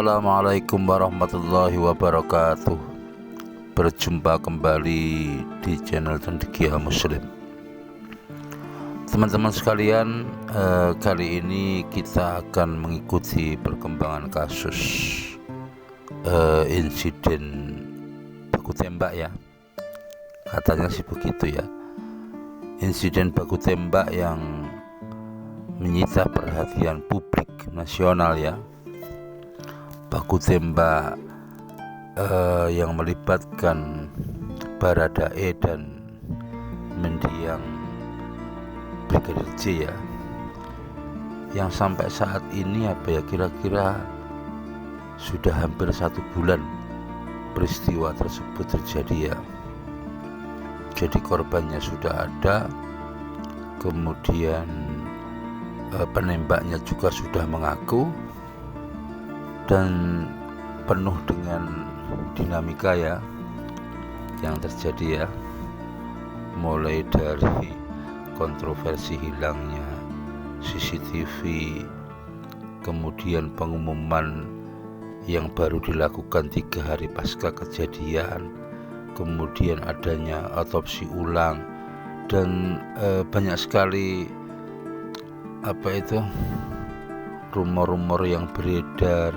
Assalamualaikum warahmatullahi wabarakatuh. Berjumpa kembali di channel Cendekia Muslim. Teman-teman sekalian, kali ini kita akan mengikuti perkembangan kasus insiden baku tembak ya. Katanya sih begitu ya. Insiden baku tembak yang menyita perhatian publik nasional ya. Baku tembak yang melibatkan Baradae dan mendiang Brigadir J ya, yang sampai saat ini kira-kira sudah hampir 1 bulan peristiwa tersebut terjadi ya. Jadi korbannya sudah ada, kemudian penembaknya juga sudah mengaku, dan penuh dengan dinamika ya yang terjadi ya, mulai dari kontroversi hilangnya CCTV, kemudian pengumuman yang baru dilakukan 3 hari pasca kejadian, kemudian adanya otopsi ulang, dan banyak sekali rumor-rumor yang beredar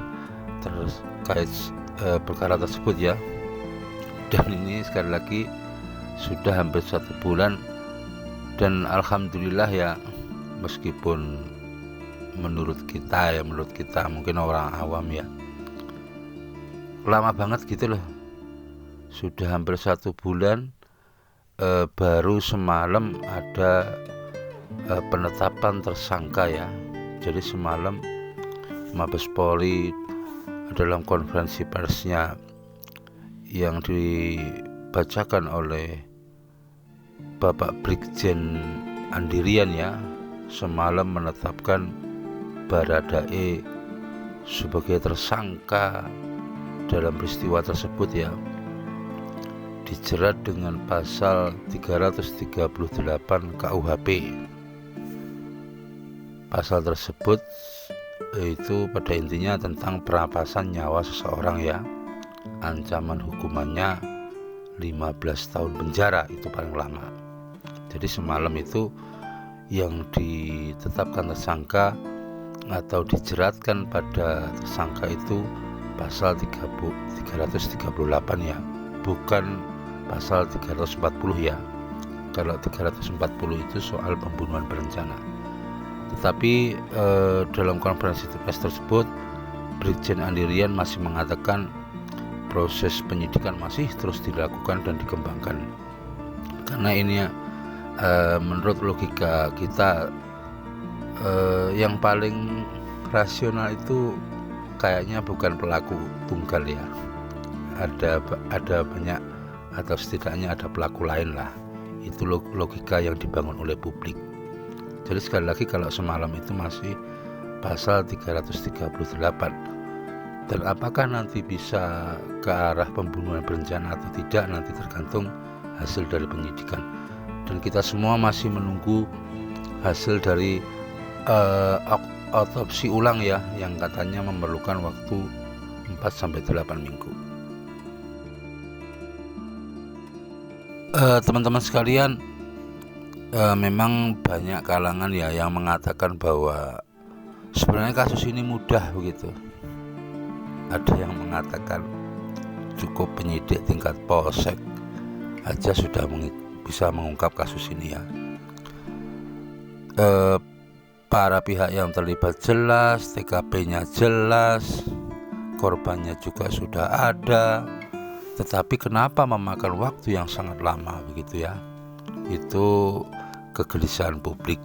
terkait perkara tersebut ya. Dan ini sekali lagi sudah hampir 1 bulan, dan alhamdulillah ya, meskipun menurut kita mungkin orang awam ya, lama banget gitu loh, sudah hampir 1 bulan. Baru semalam ada penetapan tersangka ya. Jadi semalam Mabes Polri dalam konferensi persnya yang dibacakan oleh Bapak Brigjen Andirian ya, semalam menetapkan Baradae sebagai tersangka dalam peristiwa tersebut ya, dijerat dengan pasal 338 KUHP. Pasal tersebut itu pada intinya tentang perampasan nyawa seseorang ya. Ancaman hukumannya 15 tahun penjara, itu paling lama. Jadi semalam itu yang ditetapkan tersangka atau dijeratkan pada tersangka itu pasal 338 ya, bukan pasal 340 ya. Kalau 340 itu soal pembunuhan berencana. Tetapi dalam konferensi pers tersebut Brigjen Andirian masih mengatakan proses penyidikan masih terus dilakukan dan dikembangkan. Karena ini menurut logika kita yang paling rasional itu kayaknya bukan pelaku tunggal ya. Ada banyak, atau setidaknya ada pelaku lain lah. Itu logika yang dibangun oleh publik. Jadi sekali lagi, kalau semalam itu masih pasal 338, dan apakah nanti bisa ke arah pembunuhan berencana atau tidak, nanti tergantung hasil dari penyidikan. Dan kita semua masih menunggu hasil dari otopsi ulang ya, yang katanya memerlukan waktu 4-8 minggu. Teman-teman sekalian, memang banyak kalangan ya yang mengatakan bahwa sebenarnya kasus ini mudah begitu. Ada yang mengatakan cukup penyidik tingkat polsek aja sudah bisa mengungkap kasus ini ya. Para pihak yang terlibat jelas, TKP-nya jelas, korbannya juga sudah ada, tetapi kenapa memakan waktu yang sangat lama begitu ya? Itu kegelisahan publik.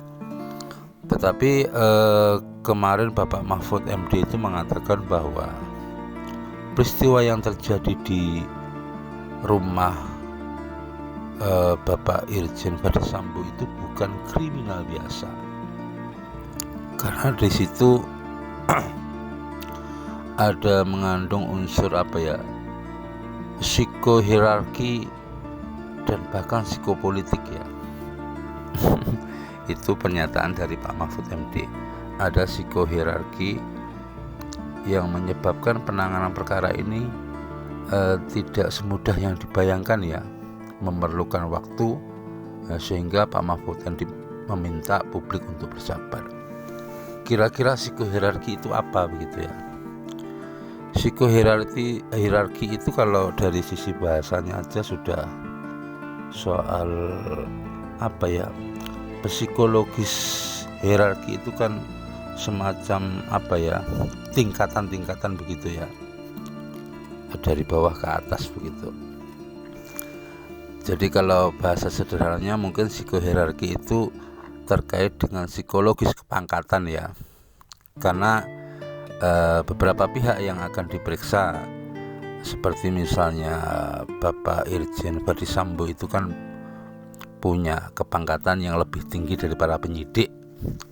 Tetapi kemarin Bapak Mahfud MD itu mengatakan bahwa peristiwa yang terjadi di rumah Bapak Irjen Verdi Sambo itu bukan kriminal biasa, karena di situ ada mengandung unsur psikohierarki dan bahkan psikopolitik ya. Itu pernyataan dari Pak Mahfud MD. Ada psikohierarki yang menyebabkan penanganan perkara ini tidak semudah yang dibayangkan ya, memerlukan waktu, sehingga Pak Mahfud MD meminta publik untuk bersabar. Kira-kira psikohierarki itu apa begitu ya? Psikohierarki itu kalau dari sisi bahasanya aja sudah soal apa ya, psikologis. Hierarki itu kan semacam apa ya, tingkatan-tingkatan begitu ya, dari bawah ke atas begitu. Jadi kalau bahasa sederhananya mungkin psikohierarki itu terkait dengan psikologis kepangkatan ya, karena beberapa pihak yang akan diperiksa, seperti misalnya Bapak Irjen Verdi Sambo itu kan punya kepangkatan yang lebih tinggi dari para penyidik,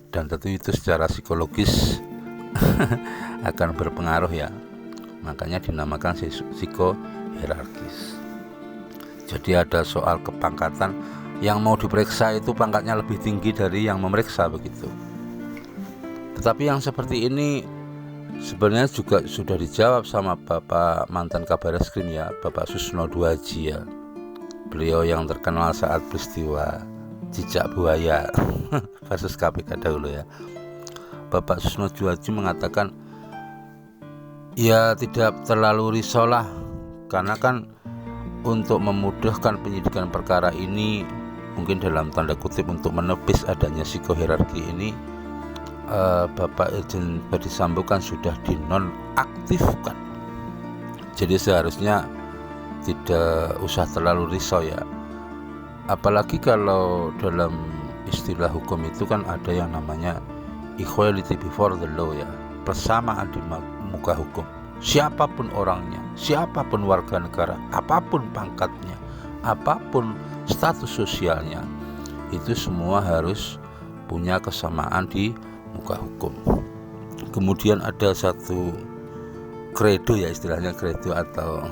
dan tentu itu secara psikologis akan berpengaruh ya, makanya dinamakan psikohierarkis. Jadi ada soal kepangkatan, yang mau diperiksa itu pangkatnya lebih tinggi dari yang memeriksa begitu. Tetapi yang seperti ini sebenarnya juga sudah dijawab sama Bapak mantan Kabareskrim ya, Bapak Susno Duaji ya. Beliau yang terkenal saat peristiwa Cicak Buaya kasus KPK dahulu ya. Bapak Susno Duaji mengatakan ya tidak terlalu risau lah, karena kan untuk memudahkan penyidikan perkara ini, mungkin dalam tanda kutip untuk menepis adanya psikohierarki ini, Bapak Irjen Verdi Sambo kan sudah dinonaktifkan. Jadi seharusnya tidak usah terlalu risau ya. Apalagi kalau dalam istilah hukum itu kan ada yang namanya equality before the law ya, persamaan di muka hukum. Siapapun orangnya, siapapun warga negara, apapun pangkatnya, apapun status sosialnya, itu semua harus punya kesamaan di muka hukum. Kemudian ada satu kredo ya, istilahnya kredo atau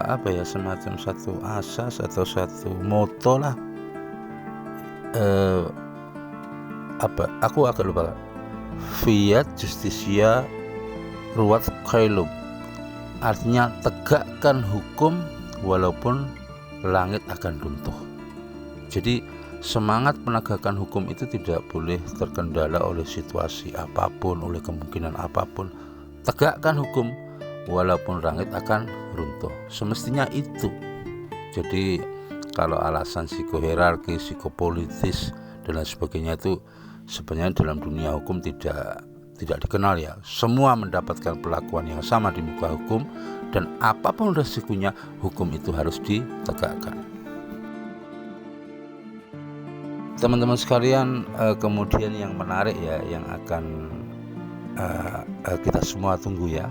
apa ya, semacam satu asas atau satu moto lah, aku agak lupa, fiat justitia ruat khailum, artinya tegakkan hukum walaupun langit akan runtuh. Jadi semangat penegakan hukum itu tidak boleh terkendala oleh situasi apapun, oleh kemungkinan apapun. Tegakkan hukum walaupun langit akan runtuh, semestinya itu. Jadi kalau alasan psikohierarki, psikopolitis dan lain sebagainya itu sebenarnya dalam dunia hukum tidak dikenal ya. Semua mendapatkan perlakuan yang sama di muka hukum, dan apapun resikonya hukum itu harus ditegakkan. Teman-teman sekalian, kemudian yang menarik ya, yang akan kita semua tunggu ya,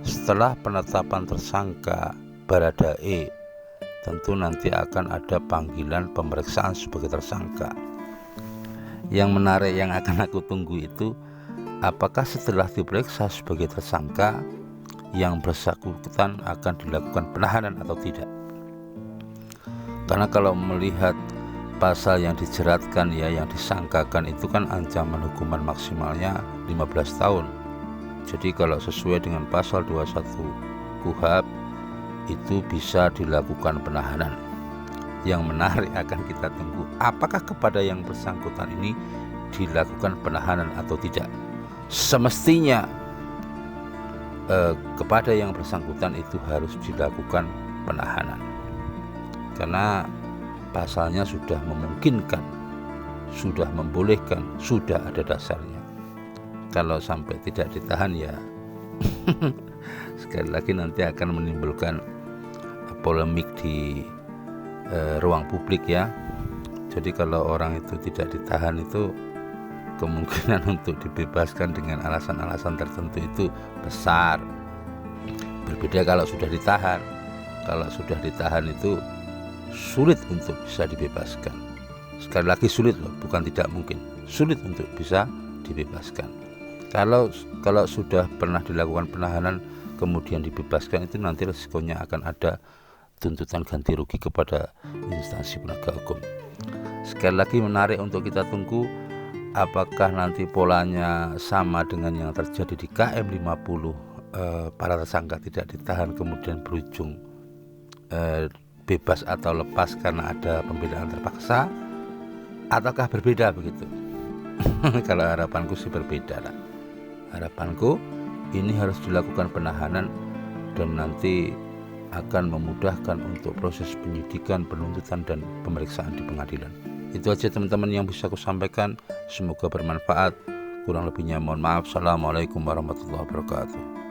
setelah penetapan tersangka Baradae, tentu nanti akan ada panggilan pemeriksaan sebagai tersangka. Yang menarik yang akan aku tunggu itu, apakah setelah diperiksa sebagai tersangka yang bersangkutan akan dilakukan penahanan atau tidak. Karena kalau melihat pasal yang dijeratkan ya, yang disangkakan itu kan ancaman hukuman maksimalnya 15 tahun. Jadi kalau sesuai dengan pasal 21 KUHP itu bisa dilakukan penahanan. Yang menarik akan kita tunggu, apakah kepada yang bersangkutan ini dilakukan penahanan atau tidak. Semestinya kepada yang bersangkutan itu harus dilakukan penahanan, karena pasalnya sudah memungkinkan, sudah membolehkan, sudah ada dasarnya. Kalau sampai tidak ditahan ya sekali lagi nanti akan menimbulkan polemik di ruang publik ya. Jadi kalau orang itu tidak ditahan, itu kemungkinan untuk dibebaskan dengan alasan-alasan tertentu itu besar. Berbeda kalau sudah ditahan. Kalau sudah ditahan itu sulit untuk bisa dibebaskan. Sekali lagi sulit loh, bukan tidak mungkin. Sulit untuk bisa dibebaskan. Kalau sudah pernah dilakukan penahanan kemudian dibebaskan, itu nanti resikonya akan ada tuntutan ganti rugi kepada instansi penegak hukum. Sekali lagi menarik untuk kita tunggu apakah nanti polanya sama dengan yang terjadi di KM 50, para tersangka tidak ditahan kemudian berujung bebas atau lepas karena ada pembelaan terpaksa, ataukah berbeda begitu? Kalau harapanku sih berbeda lah. Harapanku ini harus dilakukan penahanan dan nanti akan memudahkan untuk proses penyidikan, penuntutan, dan pemeriksaan di pengadilan. Itu aja teman-teman yang bisa aku sampaikan. Semoga bermanfaat. Kurang lebihnya mohon maaf. Assalamualaikum warahmatullahi wabarakatuh.